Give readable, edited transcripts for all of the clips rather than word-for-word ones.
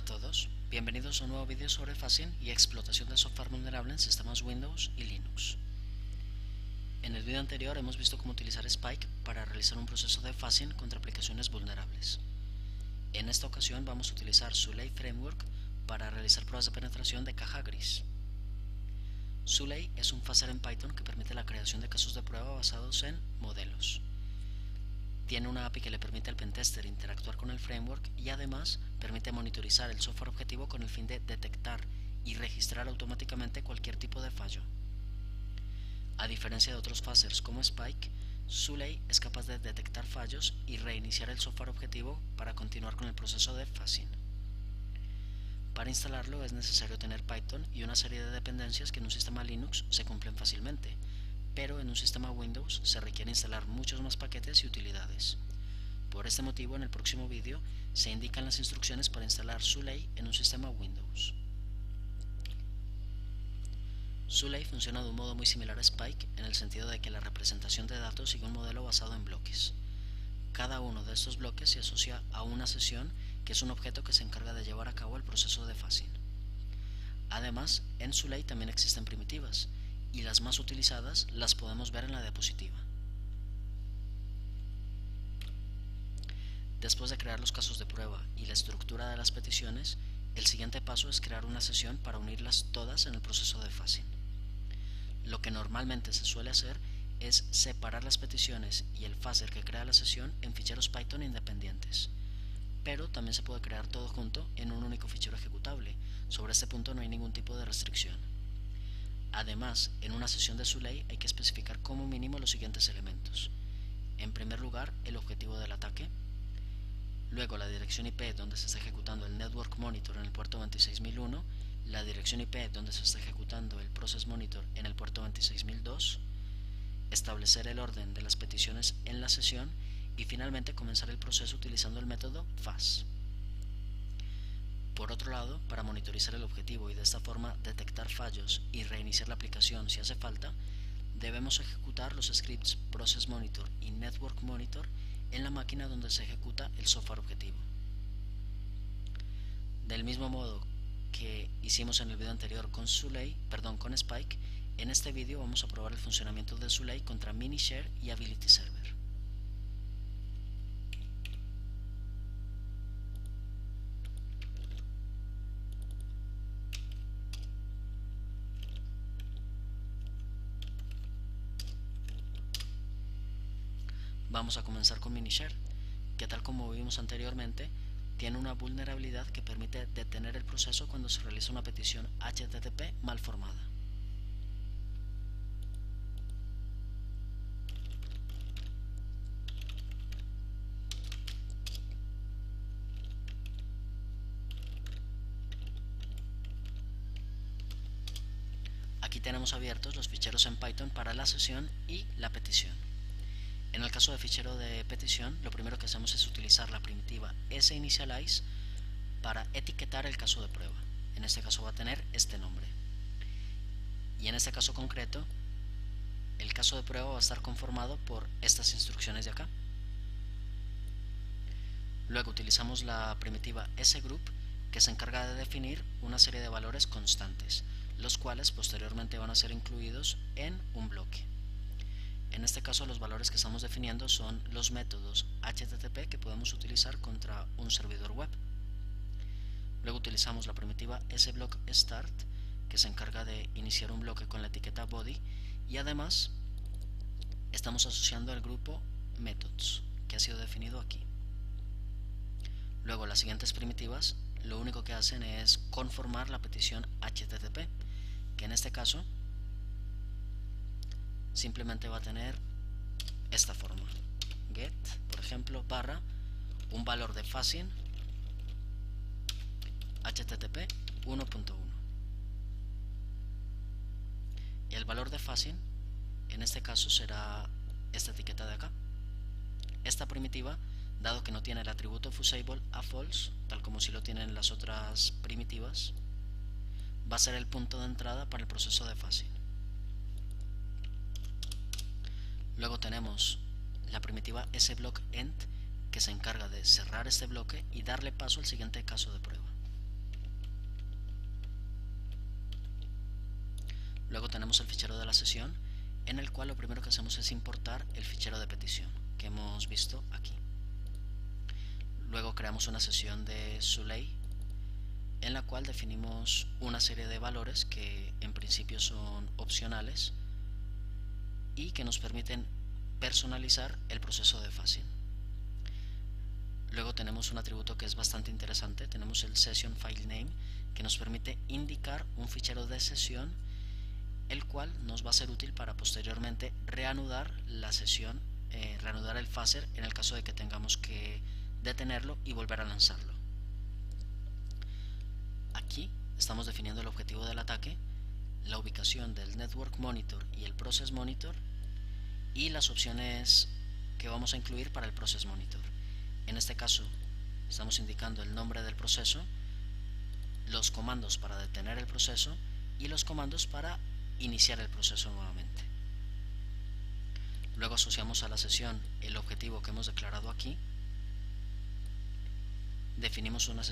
Hola a todos, bienvenidos a un nuevo vídeo sobre phasing y explotación de software vulnerable en sistemas Windows y Linux. En el vídeo anterior hemos visto cómo utilizar Spike para realizar un proceso de phasing contra aplicaciones vulnerables. En esta ocasión vamos a utilizar Sulay Framework para realizar pruebas de penetración de caja gris. Sulay es un phaser en Python que permite la creación de casos de prueba basados en modelos. Tiene una API que le permite al pentester interactuar con el framework y además permite monitorizar el software objetivo con el fin de detectar y registrar automáticamente cualquier tipo de fallo. A diferencia de otros phasers como Spike, Sulay es capaz de detectar fallos y reiniciar el software objetivo para continuar con el proceso de phasing. Para instalarlo es necesario tener Python y una serie de dependencias que en un sistema Linux se cumplen fácilmente, pero en un sistema Windows se requiere instalar muchos más paquetes y utilidades. Por este motivo, en el próximo vídeo se indican las instrucciones para instalar Sulay en un sistema Windows. Sulay funciona de un modo muy similar a Spike en el sentido de que la representación de datos sigue un modelo basado en bloques. Cada uno de estos bloques se asocia a una sesión que es un objeto que se encarga de llevar a cabo el proceso de phasing. Además, en Sulay también existen primitivas, y las más utilizadas las podemos ver en la diapositiva. Después de crear los casos de prueba y la estructura de las peticiones, el siguiente paso es crear una sesión para unirlas todas en el proceso de phasing. Lo que normalmente se suele hacer es separar las peticiones y el phaser que crea la sesión en ficheros Python independientes, pero también se puede crear todo junto en un único fichero ejecutable. Sobre este punto no hay ningún tipo de restricción. Además, en una sesión de Sulay hay que especificar como mínimo los siguientes elementos. En primer lugar, el objetivo del ataque, luego la dirección IP donde se está ejecutando el Network Monitor en el puerto 26001, la dirección IP donde se está ejecutando el Process Monitor en el puerto 26002, establecer el orden de las peticiones en la sesión y finalmente comenzar el proceso utilizando el método phas. Por otro lado, para monitorizar el objetivo y de esta forma detectar fallos y reiniciar la aplicación si hace falta, debemos ejecutar los scripts Process Monitor y Network Monitor en la máquina donde se ejecuta el software objetivo. Del mismo modo que hicimos en el video anterior con Spike, en este video vamos a probar el funcionamiento de Sulay contra Minishare y Ability Server. Vamos a comenzar con Minishare, que tal como vimos anteriormente, tiene una vulnerabilidad que permite detener el proceso cuando se realiza una petición HTTP mal formada. Aquí tenemos abiertos los ficheros en Python para la sesión y la petición. En el caso de fichero de petición, lo primero que hacemos es utilizar la primitiva sinitialize para etiquetar el caso de prueba. En este caso va a tener este nombre. Y en este caso concreto, el caso de prueba va a estar conformado por estas instrucciones de acá. Luego utilizamos la primitiva sgroup, que se encarga de definir una serie de valores constantes, los cuales posteriormente van a ser incluidos en un bloque. En este caso los valores que estamos definiendo son los métodos HTTP que podemos utilizar contra un servidor web. Luego utilizamos la primitiva sBlockStart, que se encarga de iniciar un bloque con la etiqueta body, y además estamos asociando al grupo methods, que ha sido definido aquí. Luego las siguientes primitivas lo único que hacen es conformar la petición HTTP, que en este caso simplemente va a tener esta forma: get, por ejemplo, barra un valor de phasing HTTP 1.1. y el valor de phasing en este caso será esta etiqueta de acá. Esta primitiva, dado que no tiene el atributo fuseable a false, tal como si lo tienen las otras primitivas, va a ser el punto de entrada para el proceso de phasing. Luego tenemos la primitiva sBlockEnd, que se encarga de cerrar este bloque y darle paso al siguiente caso de prueba. Luego tenemos el fichero de la sesión, en el cual lo primero que hacemos es importar el fichero de petición que hemos visto aquí. Luego creamos una sesión de Suley, en la cual definimos una serie de valores que en principio son opcionales y que nos permiten personalizar el proceso de fuzzing. Luego tenemos un atributo que es bastante interesante, tenemos el Session File Name, que nos permite indicar un fichero de sesión, el cual nos va a ser útil para posteriormente reanudar la sesión, reanudar el fuzzer en el caso de que tengamos que detenerlo y volver a lanzarlo. Aquí estamos definiendo el objetivo del ataque, la ubicación del Network Monitor y el Process Monitor, y las opciones que vamos a incluir para el Process Monitor. En este caso estamos indicando el nombre del proceso, los comandos para detener el proceso y los comandos para iniciar el proceso nuevamente. Luego asociamos a la sesión el objetivo que hemos declarado aquí. Definimos una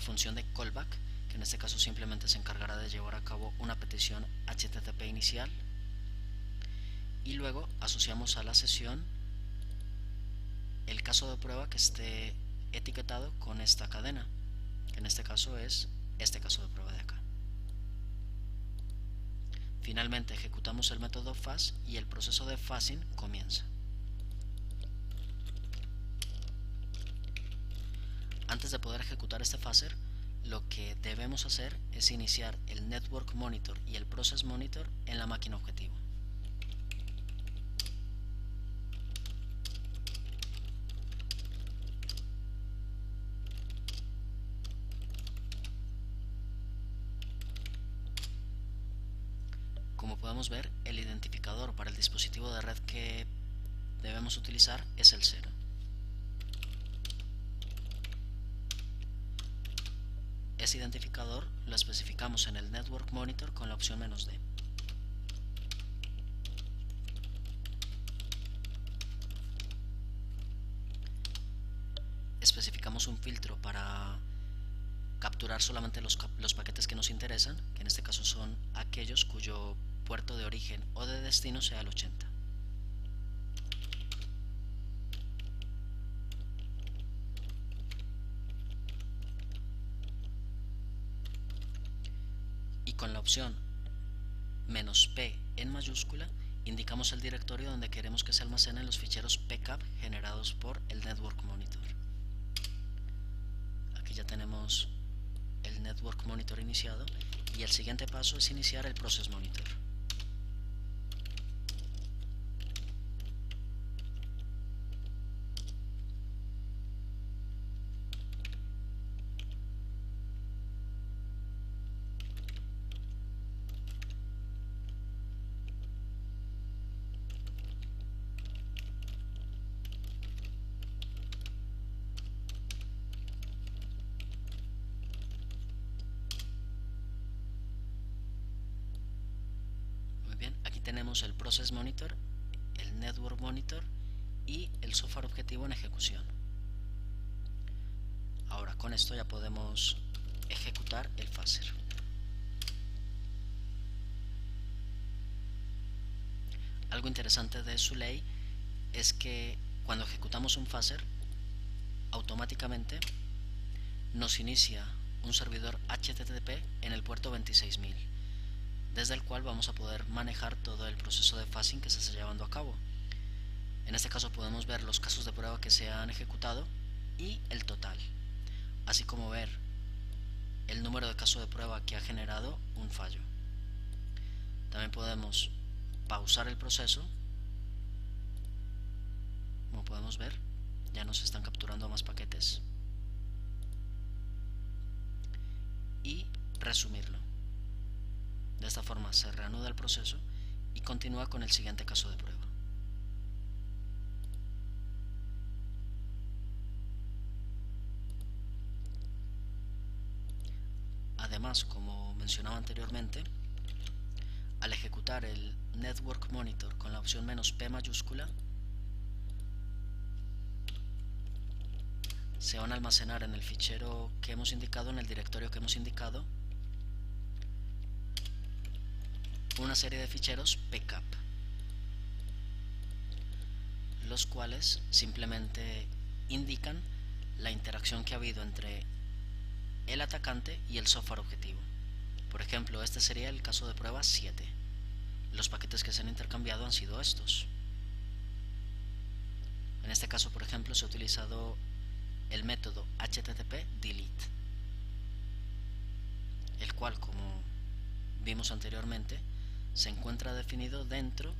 función de callback, que en este caso simplemente se encargará de llevar a cabo una petición HTTP inicial. Y luego asociamos a la sesión el caso de prueba que esté etiquetado con esta cadena, que en este caso es este caso de prueba de acá. Finalmente ejecutamos el método fuzz y el proceso de fuzzing comienza. Antes de poder ejecutar este fuzzer, lo que debemos hacer es iniciar el Network Monitor y el Process Monitor en la máquina objetivo. Como podemos ver, el identificador para el dispositivo de red que debemos utilizar es el 0. Ese identificador lo especificamos en el Network Monitor con la opción "-d". Especificamos un filtro para capturar solamente los paquetes que nos interesan, que en este caso son aquellos cuyo puerto de origen o de destino sea el 80. Y con la opción "-p" en mayúscula indicamos el directorio donde queremos que se almacenen los ficheros PCAP generados por el Network Monitor. Aquí ya tenemos el Network Monitor iniciado y el siguiente paso es iniciar el Process Monitor. Aquí tenemos el Process Monitor, el Network Monitor y el software objetivo en ejecución. Ahora con esto ya podemos ejecutar el fuzzer. Algo interesante de Suley es que cuando ejecutamos un fuzzer, automáticamente nos inicia un servidor HTTP en el puerto 26000, desde el cual vamos a poder manejar todo el proceso de fuzzing que se está llevando a cabo. En este caso podemos ver los casos de prueba que se han ejecutado y el total, así como ver el número de casos de prueba que ha generado un fallo. También podemos pausar el proceso. Como podemos ver, ya nos están capturando más paquetes, y resumirlo. De esta forma se reanuda el proceso y continúa con el siguiente caso de prueba. Además, como mencionaba anteriormente, al ejecutar el Network Monitor con la opción "-p" mayúscula, se van a almacenar en el fichero que hemos indicado, en el directorio que hemos indicado, una serie de ficheros pcap, los cuales simplemente indican la interacción que ha habido entre el atacante y el software objetivo. Por ejemplo, este sería el caso de prueba 7. Los paquetes que se han intercambiado han sido estos. En este caso, por ejemplo, se ha utilizado el método http delete, el cual, como vimos anteriormente, se encuentra definido dentro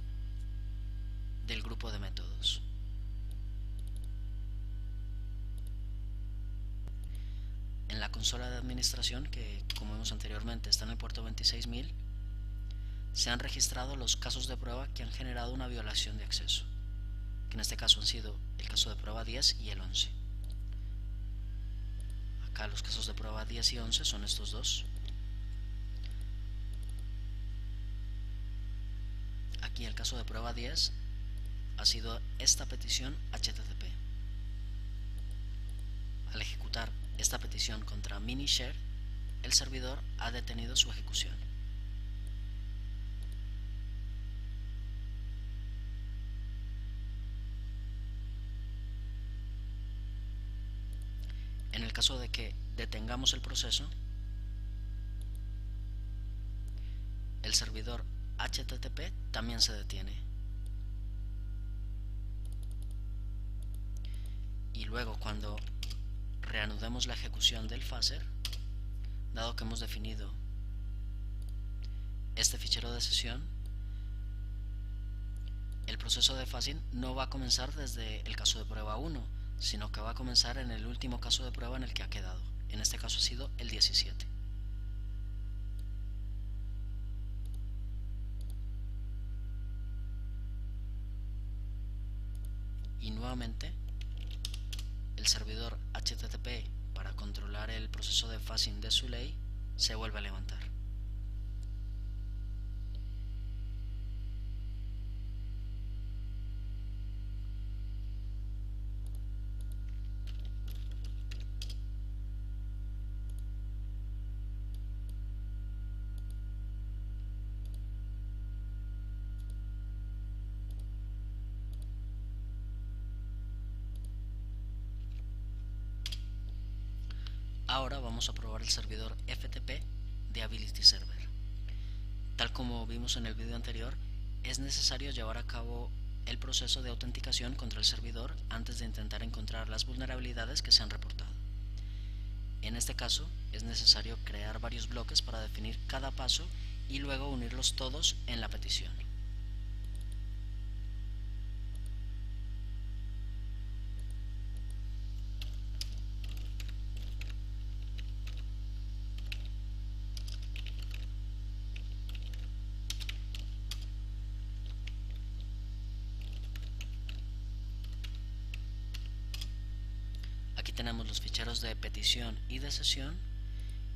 del grupo de métodos. En la consola de administración, que como vimos anteriormente está en el puerto 26000, se han registrado los casos de prueba que han generado una violación de acceso, que en este caso han sido el caso de prueba 10 y el 11. Acá los casos de prueba 10 y 11 son estos dos. Aquí el caso de prueba 10 ha sido esta petición HTTP. Al ejecutar esta petición contra Minishare, el servidor ha detenido su ejecución. En el caso de que detengamos el proceso, el servidor HTTP también se detiene. Y luego, cuando reanudemos la ejecución del phaser, dado que hemos definido este fichero de sesión, el proceso de phasing no va a comenzar desde el caso de prueba 1, sino que va a comenzar en el último caso de prueba en el que ha quedado. En este caso ha sido el 17. Y nuevamente, el servidor HTTP, para controlar el proceso de phasing de Suley, se vuelve a levantar. Ahora vamos a probar el servidor FTP de Ability Server. Tal como vimos en el video anterior, es necesario llevar a cabo el proceso de autenticación contra el servidor antes de intentar encontrar las vulnerabilidades que se han reportado. En este caso, es necesario crear varios bloques para definir cada paso y luego unirlos todos en la petición. Aquí tenemos los ficheros de petición y de sesión,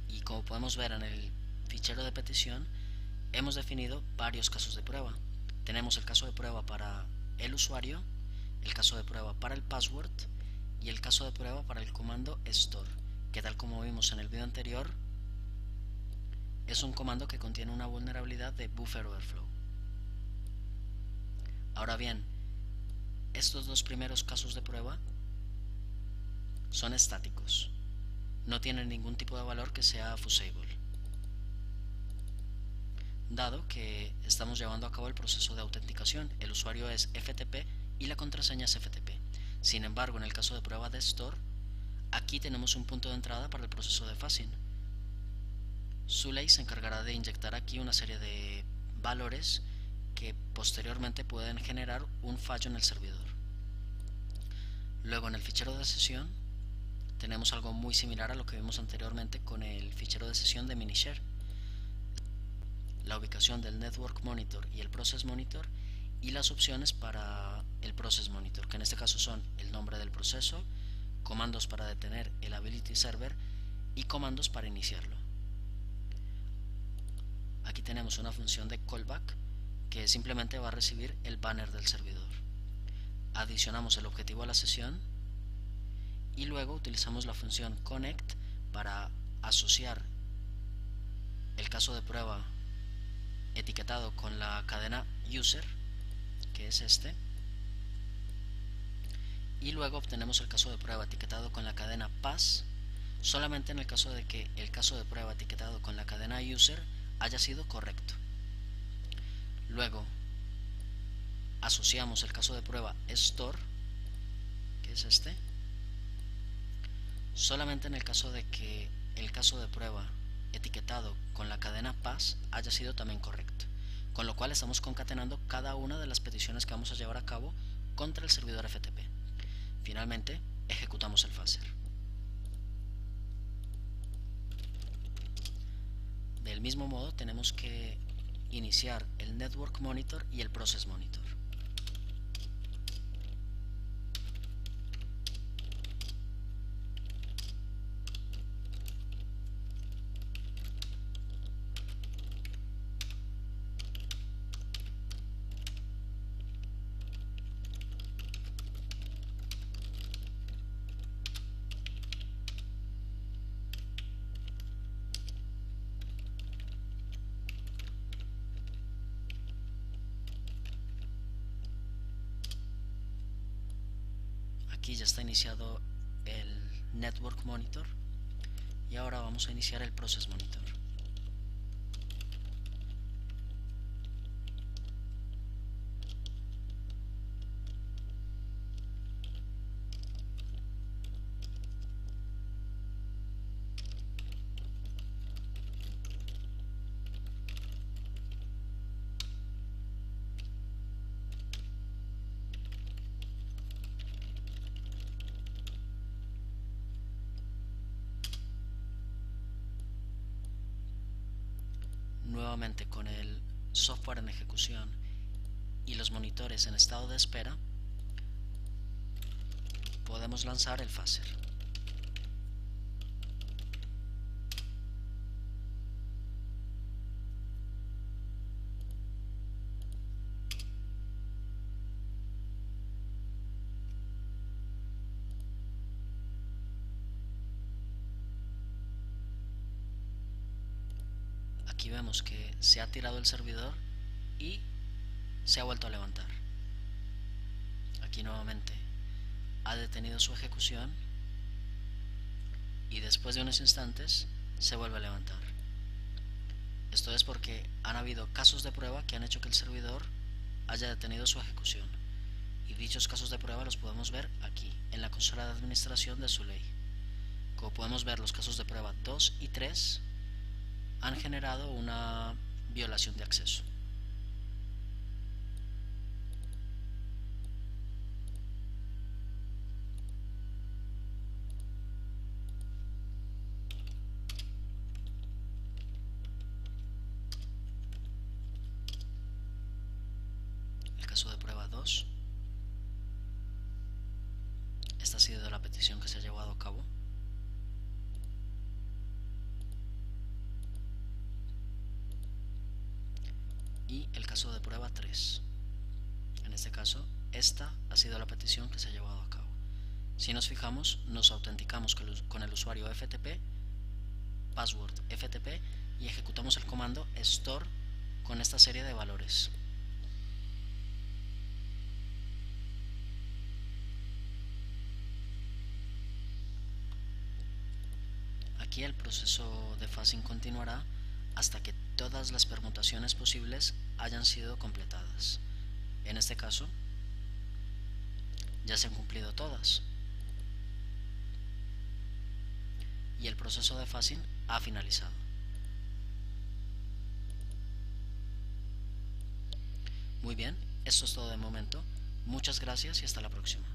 y como podemos ver en el fichero de petición hemos definido varios casos de prueba. Tenemos el caso de prueba para el usuario, el caso de prueba para el password y el caso de prueba para el comando store, que tal como vimos en el video anterior es un comando que contiene una vulnerabilidad de buffer overflow. Ahora bien, estos dos primeros casos de prueba son estáticos, no tienen ningún tipo de valor que sea fusible, dado que estamos llevando a cabo el proceso de autenticación. El usuario es FTP y la contraseña es FTP. Sin embargo, en el caso de prueba de store, aquí tenemos un punto de entrada para el proceso de phasing. Suley se encargará de inyectar aquí una serie de valores que posteriormente pueden generar un fallo en el servidor. Luego, en el fichero de sesión tenemos algo muy similar a lo que vimos anteriormente con el fichero de sesión de Minishare: la ubicación del Network Monitor y el Process Monitor, y las opciones para el Process Monitor, que en este caso son el nombre del proceso, comandos para detener el Ability Server y comandos para iniciarlo. Aquí tenemos una función de callback que simplemente va a recibir el banner del servidor. Adicionamos el objetivo a la sesión y luego utilizamos la función connect para asociar el caso de prueba etiquetado con la cadena user, que es este, y luego obtenemos el caso de prueba etiquetado con la cadena pass, solamente en el caso de que el caso de prueba etiquetado con la cadena user haya sido correcto. Luego asociamos el caso de prueba store, que es este, solamente en el caso de que el caso de prueba etiquetado con la cadena pass haya sido también correcto, con lo cual estamos concatenando cada una de las peticiones que vamos a llevar a cabo contra el servidor FTP. Finalmente, ejecutamos el phaser. Del mismo modo, tenemos que iniciar el Network Monitor y el Process Monitor. Aquí ya está iniciado el Network Monitor y ahora vamos a iniciar el Process Monitor. Nuevamente, con el software en ejecución y los monitores en estado de espera, podemos lanzar el phaser. Aquí vemos que se ha tirado el servidor y se ha vuelto a levantar. Aquí nuevamente ha detenido su ejecución y después de unos instantes se vuelve a levantar. Esto es porque han habido casos de prueba que han hecho que el servidor haya detenido su ejecución, y dichos casos de prueba los podemos ver aquí en la consola de administración de Zuley. Como podemos ver, los casos de prueba 2 y 3 han generado una violación de acceso. El caso de prueba 2, esta ha sido la petición que se ha llevado a cabo. Y el caso de prueba 3, en este caso esta ha sido la petición que se ha llevado a cabo. Si nos fijamos, nos autenticamos con el usuario FTP, password FTP, y ejecutamos el comando store con esta serie de valores. Aquí el proceso de phasing continuará hasta que todas las permutaciones posibles hayan sido completadas. En este caso, ya se han cumplido todas y el proceso de phasing ha finalizado. Muy bien, esto es todo de momento. Muchas gracias y hasta la próxima.